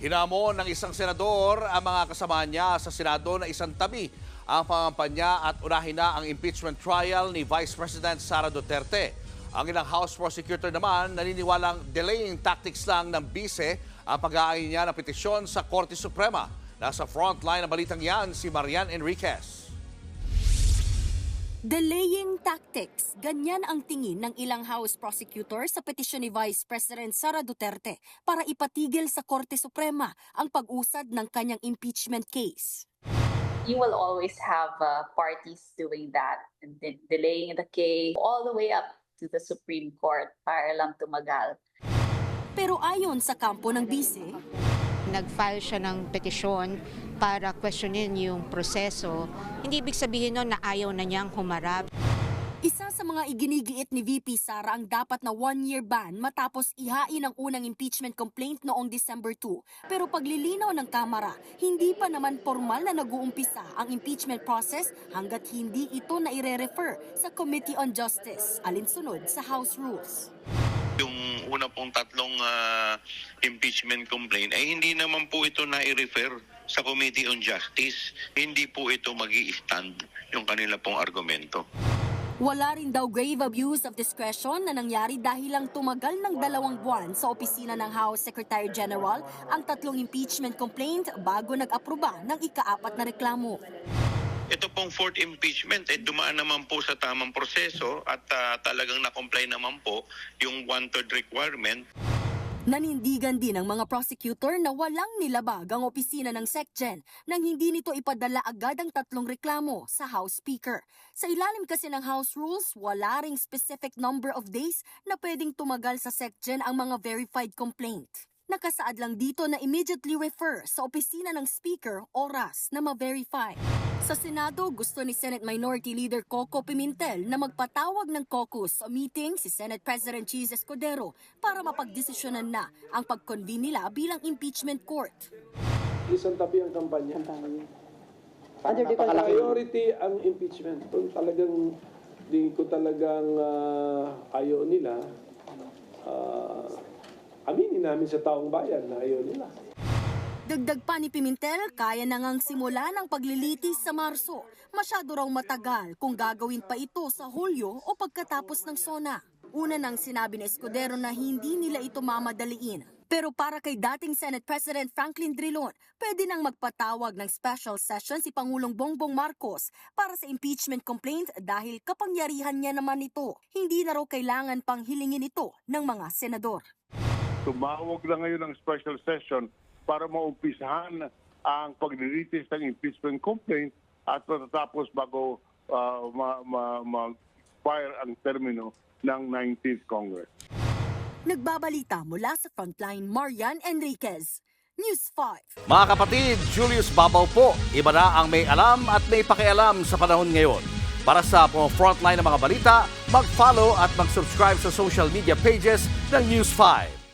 Hinamon ng isang senador ang mga kasama niya sa Senado na isang tabi ang pangampanya at unahin na ang impeachment trial ni Vice President Sara Duterte. Ang ilang House prosecutor naman naniniwalang delaying tactics lang ng bise ang pag-aayos niya ng petisyon sa Korte Suprema. Nasa frontline ng balitang yan si Marian Enriquez. Delaying tactics, ganyan ang tingin ng ilang House prosecutor sa petisyon ni Vice President Sara Duterte para ipatigil sa Korte Suprema ang pag-usad ng kanyang impeachment case. You will always have parties doing that, and delaying the case all the way up to the Supreme Court para lang tumagal. Pero ayon sa kampo ng bise, nag-file siya ng petisyon para questionin yung proseso, hindi ibig sabihin nun na ayaw na niyang humarap. Isa sa mga iginigiit ni VP Sara ang dapat na 1-year ban matapos ihain ang unang impeachment complaint noong December 2. Pero paglilinaw ng Kamara, hindi pa naman formal na nag-uumpisa ang impeachment process hanggat hindi ito na ire-refer sa Committee on Justice, alinsunod sa House Rules. Yung una pong tatlong impeachment complaint ay hindi naman po ito na-refer sa Committee on Justice. Hindi po ito magi-stand yung kanila pong argumento. Wala rin daw grave abuse of discretion na nangyari dahil lang tumagal ng 2 buwan sa opisina ng House Secretary General ang tatlong impeachment complaint bago nag-aproba ng ika-4 na reklamo. Ito pong fourth impeachment, dumaan naman po sa tamang proseso at talagang na-comply naman po yung 1/3 requirement. Nanindigan din ng mga prosecutor na walang nilabag ang opisina ng SecGen nang hindi nito ipadala agad ang tatlong reklamo sa House Speaker. Sa ilalim kasi ng House Rules, wala ring specific number of days na pwedeng tumagal sa SecGen ang mga verified complaint. Nakasaad lang dito na immediately refer sa opisina ng Speaker oras na ma-verify. Sa Senado, gusto ni Senate Minority Leader Coco Pimentel na magpatawag ng caucus sa meeting si Senate President Cheese Escudero para mapagdesisyonan na ang pag-convene nila bilang impeachment court. Isang tabi ang kampanya. Priority ang impeachment. Kung talagang ayaw nila, aminin namin sa taong bayan na ayaw nila. Dagdag pa ni Pimentel, kaya na ngang simula ng paglilitis sa Marso. Masyado raw matagal kung gagawin pa ito sa Hulyo o pagkatapos ng SONA. Una nang sinabi ni Escudero na hindi nila ito mamadaliin. Pero para kay dating Senate President Franklin Drilon, pwede nang magpatawag ng special session si Pangulong Bongbong Marcos para sa impeachment complaint dahil kapangyarihan niya naman ito. Hindi na raw kailangan pang hilingin ito ng mga senador. Tumawag lang ngayon ng special session para maumpisahan ang paglilitis ng impeachment complaint at matatapos bago mag-fire ang termino ng 19th Congress. Nagbabalita mula sa Frontline, Marian Enriquez, News 5. Mga kapatid, Julius Babaw po. Iba na ang may alam at may pakialam sa panahon ngayon. Para sa frontline ng mga balita, mag-follow at mag-subscribe sa social media pages ng News 5.